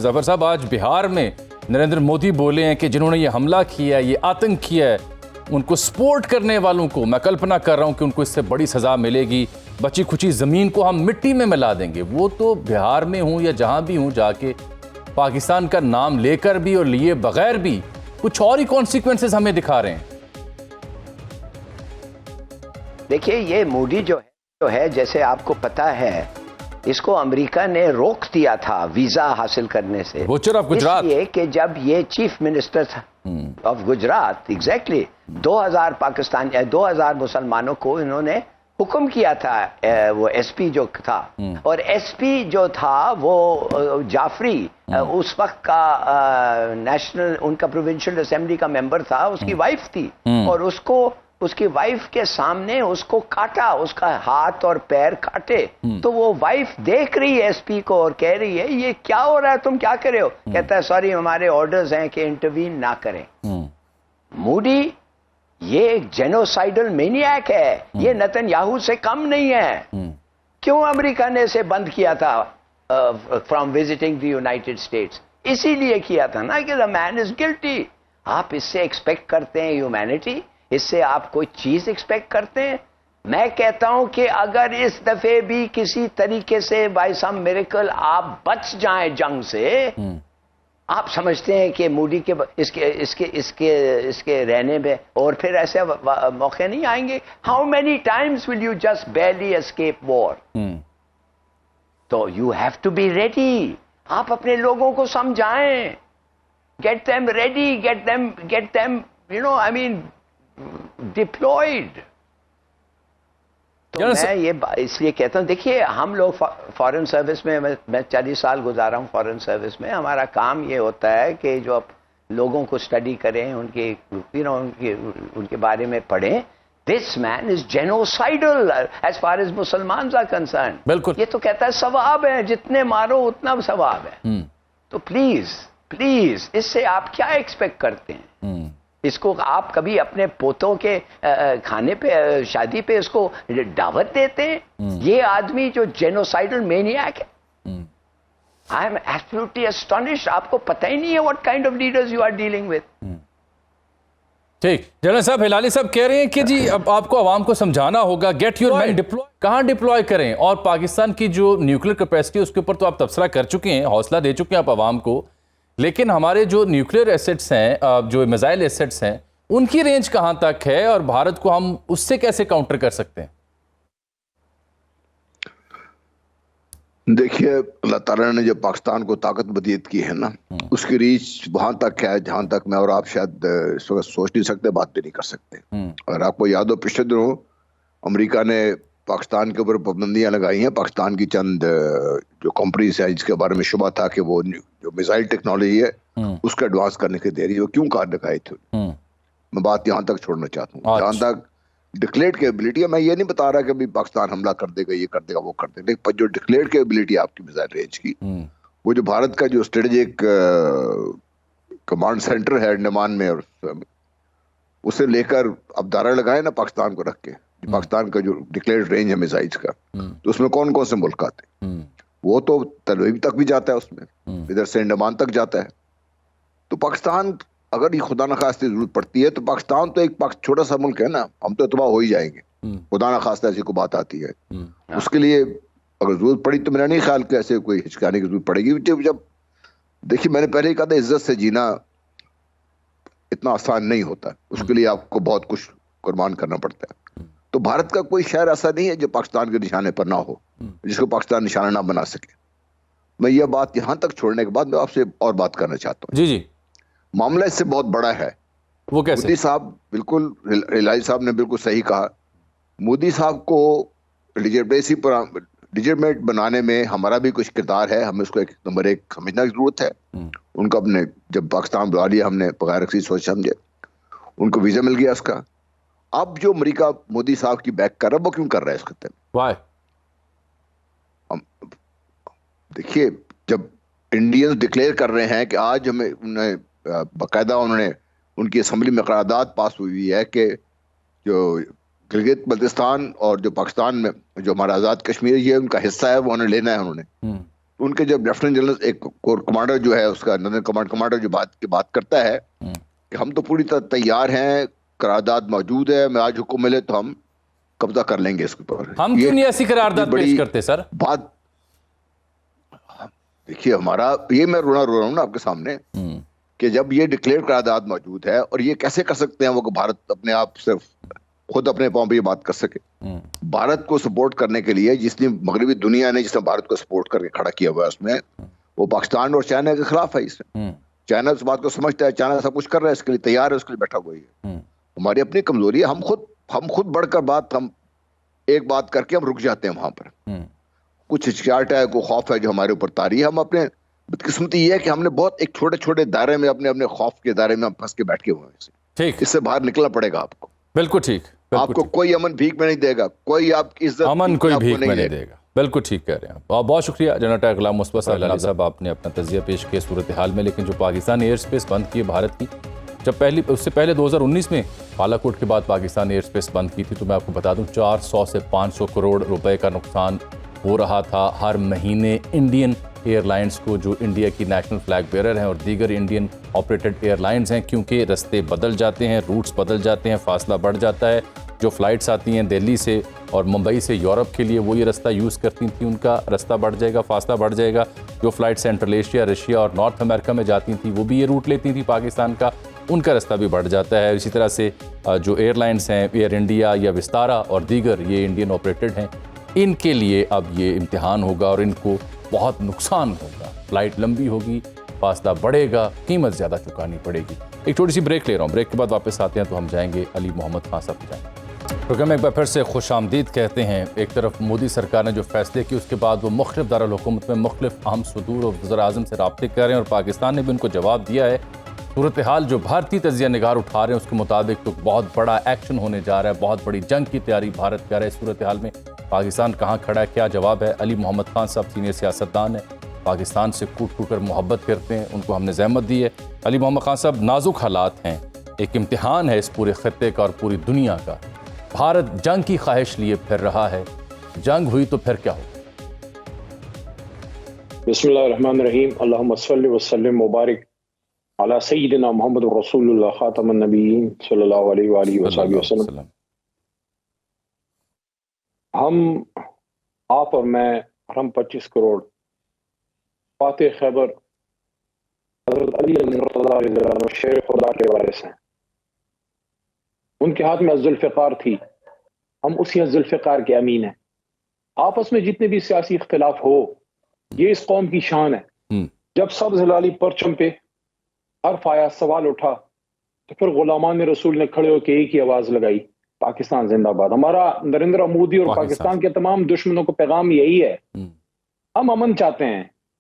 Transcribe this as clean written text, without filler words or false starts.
ظفر صاحب، آج بہار میں نریندر مودی بولے ہیں کہ جنہوں نے یہ حملہ کیا ہے، یہ آتنک کیا ہے، ان کو سپورٹ کرنے والوں کو میں کلپنا کر رہا ہوں کہ ان کو اس سے بڑی سزا ملے گی، بچی کھچی زمین کو ہم مٹی میں ملا دیں گے۔ وہ تو بہار میں ہوں یا جہاں بھی ہوں، جا کے پاکستان کا نام لے کر بھی اور لیے بغیر بھی کچھ اور ہی کانسیکوینسز ہمیں دکھا رہے ہیں۔ دیکھیے، یہ مودی جو ہے جیسے آپ کو پتا ہے، اس کو امریکہ نے روک دیا تھا ویزا حاصل کرنے سے، بچر آف گجرات، اس لیے کہ جب یہ چیف منسٹر تھا آف گجرات، ایگزیکٹلی 2000 مسلمانوں کو انہوں نے حکم کیا تھا، وہ ایس پی جو تھا، اور ایس پی جو تھا وہ جعفری، اس وقت کا نیشنل، ان کا پروونشل اسمبلی کا ممبر تھا، اس کی وائف تھی، اور اس کی وائف کے سامنے اس کو کاٹا، اس کا ہاتھ اور پیر کاٹے، تو وہ وائف دیکھ رہی ہے ایس پی کو اور کہہ رہی ہے یہ کیا ہو رہا ہے، تم کیا کرے ہو؟ کہتا ہے سوری، ہمارے آرڈرز ہیں کہ انٹروین نہ کریں۔ مودی یہ ایک جینوسائیڈل مینیاک ہے، یہ نتن یاہو سے کم نہیں ہے۔ کیوں امریکہ نے اسے بند کیا تھا from visiting the United States? اسی لیے کیا تھا نا کہ the man is guilty۔ آپ اس سے ایکسپیکٹ کرتے ہیں ہیومینٹی؟ اس سے آپ کوئی چیز ایکسپیکٹ کرتے ہیں؟ میں کہتا ہوں کہ اگر اس دفعے بھی کسی طریقے سے بائی سم میریکل آپ بچ جائیں جنگ سے، آپ سمجھتے ہیں کہ مودی کے اس کے رہنے میں اور پھر ایسے موقع نہیں آئیں گے؟ How many times will you just barely escape war? تو you have to be ready. آپ اپنے لوگوں کو سمجھائیں، get them ready, get them deployed. تو میں یہ اس لیے کہتا ہوں، دیکھیے ہم لوگ فارن سروس میں، میں 40 سال گزارا ہوں فارن سروس میں، ہمارا کام یہ ہوتا ہے کہ جو لوگوں کو اسٹڈی کریں، ان کے بارے میں پڑھیں۔ This man is genocidal as far as Muslims are concerned. بالکل، یہ تو کہتا ہے ثواب ہے، جتنے مارو اتنا ثواب ہے۔ تو پلیز اس سے آپ کیا ایکسپیکٹ کرتے ہیں؟ اس کو آپ کبھی اپنے پوتوں کے کھانے پہ، شادی پہ اس کو دعوت دیتے ہیں؟ یہ آدمی جو جینوسائیڈل مینیاک ہے، آئی ایم ایبسلیوٹلی اسٹانشڈ۔ آپ کو پتہ ہی نہیں ہے what kind of leaders you are dealing with. ٹھیک، جنرل صاحب ہلالی صاحب کہہ رہے ہیں کہ جی اب آپ کو عوام کو سمجھانا ہوگا، گیٹ یور مین ڈپلوائے۔ کہاں ڈپلوائے کریں؟ اور پاکستان کی جو نیوکلیر کیپیسٹی اس کے اوپر تو آپ تبصرہ کر چکے ہیں، حوصلہ دے چکے ہیں آپ عوام کو، لیکن ہمارے جو نیوکلیر ایسٹس ہیں، جو میزائل ایسٹس ہیں، ان کی رینج کہاں تک ہے اور بھارت کو ہم اس سے کیسے کاؤنٹر کر سکتے ہیں؟ دیکھیے، اللہ تعالیٰ نے جو پاکستان کو طاقت بدیت کی ہے نا، اس کی ریچ وہاں تک ہے جہاں تک میں اور آپ شاید اس وقت سوچ نہیں سکتے، بات بھی نہیں کر سکتے۔ اگر آپ کو یاد ہو، پچھلے دنوں امریکہ نے پاکستان کے اوپر پابندیاں لگائی ہیں۔ پاکستان کی چند جو کمپنیز ہیں جس کے بارے میں شبہ تھا کہ وہ جو میزائل ٹیکنالوجی ہے اس کا ایڈوانس کرنے کی دے رہی ہے، وہ کیوں کار لگائی تھی؟ میں بات یہاں تک چھوڑنا چاہتا ہوں، جہاں تک ڈکلیئرڈ کیپبلٹی ہے۔ میں یہ نہیں بتا رہا کہ ابھی پاکستان حملہ کر دے گا، یہ کر دے گا، وہ کر دے گا، لیکن جو ڈکلیئرڈ کیپبلٹی ہے آپ کی میزائل رینج کی، وہ جو بھارت کا جو اسٹریٹجک کمانڈ سینٹر ہے انڈمان میں، اور اسے لے کر اب دائرہ لگائے نا پاکستان کو رکھ کے، پاکستان کا جو ڈکلیئرڈ رینج ہے میزائلز کا، تو اس میں کون کون سے ملک آتے ہیں؟ وہ تو تل ابیب تک بھی جاتا ہے، اس میں ادھر سے انڈمان تک جاتا ہے۔ تو پاکستان اگر یہ خدا نخواستہ ضرورت پڑتی ہے، تو پاکستان تو ایک چھوٹا سا ملک ہے نا، ہم تو تباہ ہو ہی جائیں گے خدا نخواستہ ایسی کو بات آتی ہے۔ اس کے لیے اگر ضرورت پڑی تو میرا نہیں خیال کہ ایسے کوئی ہچکانے کی ضرورت پڑے گی۔ جب دیکھیے، میں نے پہلے ہی کہا تھا، عزت سے جینا اتنا آسان نہیں ہوتا، اس کے لیے آپ کو بہت کچھ قربان کرنا پڑتا ہے۔ تو بھارت کا کوئی شہر ایسا نہیں ہے جو پاکستان کے نشانے پر نہ ہو، جس کو پاکستان نشانہ نہ بنا سکے۔ میں یہ بات یہاں تک چھوڑنے کے بعد میں آپ سے اور بات کرنا چاہتا ہوں۔ جی معاملہ اس سے بہت بڑا ہے۔ وہ کیسے؟ مودی صاحب بالکل، ہلالی صاحب نے بالکل صحیح کہا، مودی صاحب کو لیجیٹمیٹ بنانے میں ہمارا بھی کچھ کردار ہے، ہمیں اس کو نمبر ایک سمجھنا کی ضرورت ہے۔ ان کو اپنے جب پاکستان بلا لیا ہم نے بغیر کسی سوچ سمجھے، ان کو ویزا مل گیا اس کا۔ اب جو امریکہ مودی صاحب کی بیک کر رہا ہے، وہ کیوں کر رہا ہے اس خطے میں؟ وائے؟ دیکھیے، جب انڈینز ڈکلیئر کر رہے ہیں کہ آج ہمیں باقاعدہ انہوں نے ان کی اسمبلی میں قرارداد پاس ہوئی ہے کہ جو گلگت بلتستان اور جو پاکستان میں جو ہمارا آزاد کشمیر، یہ ان کا حصہ ہے، وہ انہیں لینا ہے انہوں نے۔ ان کے جب لیفٹیننٹ جنرل ایک کور کمانڈر جو ہے اس کا نردرن کمانڈ کمانڈر جو بات کرتا ہے کہ ہم تو پوری طرح تیار ہیں, قرارداد موجود ہے, میں آج حکم ملے تو ہم قبضہ کر لیں گے اس کے اوپر. ہم کیوں نہیں ایسی قرارداد پیش کرتے سر؟ بات دیکھیے ہمارا یہ میں رو رہا ہوں نا آپ کے سامنے کہ جب یہ ڈکلیئر قرارداد موجود ہے, اور یہ کیسے کر سکتے ہیں وہ کہ بھارت اپنے آپ صرف خود اپنے پاؤں پہ یہ بات کر سکے. بھارت کو سپورٹ کرنے کے لیے جس نے مغربی دنیا نے جس نے بھارت کو سپورٹ کر کے کھڑا کیا ہوا ہے اس میں وہ پاکستان اور چائنا کے خلاف ہے. اس میں چائنا اس بات کو سمجھتا ہے, چائنا سب کچھ کر رہا ہے, اس کے لیے تیار ہے, اس کے لیے بیٹھا ہوا ہے. ہماری اپنی کمزوری ہے, ہم خود بڑھ کر ہم ایک بات کر کے ہم رک جاتے ہیں وہاں پر. کچھ ہچکچاہٹ ہے, کوئی خوف ہے جو ہمارے اوپر طاری ہے. ہم اپنے بدقسمتی یہ ہے کہ ہم نے بہت ایک چھوٹے چھوٹے دائرے میں اپنے خوف کے دائرے میں ہم پھنس کے بیٹھ کے ہوئے ہیں. ٹھیک, اس سے باہر نکلنا پڑے گا آپ کو. بالکل ٹھیک. آپ کو کوئی امن بھیک میں نہیں دے گا, کوئی آپ کی عزت امن کوئی بھیک میں نہیں دے گا. بالکل ٹھیک کہہ رہے ہیں آپ. بہت شکریہ جنرل ٹائر غلام مصطفیٰ صاحب, آپ نے اپنا تجزیہ پیش کیا صورتحال میں. لیکن جو پاکستان ایئر اسپیس بند کی بھارت کی, جب اس سے پہلے 2019 میں بالاکوٹ کے بعد پاکستان ایئر اسپیس بند کی تھی, تو میں آپ کو بتا دوں 400 سے 500 کروڑ روپے کا نقصان ہو رہا تھا ہر مہینے انڈین ایئر لائنز کو, جو انڈیا کی نیشنل فلیگ بیئرر ہیں اور دیگر انڈین آپریٹڈ ایئر لائنز ہیں. کیونکہ رستے بدل جاتے ہیں, روٹس بدل جاتے ہیں, فاصلہ بڑھ جاتا ہے. جو فلائٹس آتی ہیں دہلی سے اور ممبئی سے یورپ کے لیے, وہ یہ رستہ یوز کرتی تھیں, ان کا رستہ بڑھ جائے گا, فاصلہ بڑھ جائے گا. جو فلائٹ سینٹرل ایشیا, رشیا اور نارتھ امریکہ میں جاتی تھیں, وہ بھی یہ روٹ لیتی تھیں پاکستان کا, ان کا رستہ بھی بڑھ جاتا ہے. اسی طرح سے جو ایئر لائنز ہیں, ایئر انڈیا یا وستارا اور دیگر, یہ انڈین آپریٹڈ ہیں, ان کے لیے اب یہ امتحان ہوگا اور ان کو بہت نقصان ہوگا. فلائٹ لمبی ہوگی, فاصلہ بڑھے گا, قیمت زیادہ چکانی پڑے گی. ایک چھوٹی سی بریک لے رہا ہوں, بریک کے بعد واپس آتے ہیں تو ہم جائیں گے علی محمد خان صاحب جائیں گے. پروگرام ایک بار پھر سے خوش آمدید کہتے ہیں. ایک طرف مودی سرکار نے جو فیصلے کیے اس کے بعد وہ مختلف دارالحکومت میں مختلف اہم صدور اور وزراء اعظم سے رابطے کر رہے ہیں, اور پاکستان نے بھی ان کو جواب دیا ہے. صورتحال جو بھارتی تجزیہ نگار اٹھا رہے ہیں اس کے مطابق تو بہت بڑا ایکشن ہونے جا رہا ہے, بہت بڑی جنگ کی تیاری بھارت کر رہا ہے. صورتحال میں پاکستان کہاں کھڑا ہے, کیا جواب ہے؟ علی محمد خان صاحب سینئر سیاستدان ہیں, پاکستان سے کوٹ کوٹ کر محبت کرتے ہیں, ان کو ہم نے زحمت دی ہے. علی محمد خان صاحب, نازک حالات ہیں, ایک امتحان ہے اس پورے خطے کا اور پوری دنیا کا. بھارت جنگ کی خواہش لیے پھر رہا ہے, جنگ ہوئی تو پھر کیا ہوگا؟ بسم اللہ الرحمن الرحیم. اللہم صلی وسلم مبارک علی سیدنا محمد رسول اللہ خاتم النبیین صلی اللہ علیہ وآلہ وصحبہ وسلم. ہم, آپ اور میں, ہم 25 کروڑ فاتح خیبر حضرت علی شیر خدا کے وارث ہیں. ان کے ہاتھ میں ذوالفقار تھی, ہم اسی ذوالفقار کے امین ہیں. آپس میں جتنے بھی سیاسی اختلاف ہو, یہ اس قوم کی شان ہے. جب سبز ہلالی پرچم پہ حرف آیا, سوال اٹھا, تو پھر غلامان رسول نے کھڑے ہو کے ایک ہی آواز لگائی, پاکستان زندہ باد. ہمارا نریندر مودی اور پاکستان کے تمام دشمنوں کو پیغام یہی ہے, ہم امن چاہتے ہیں,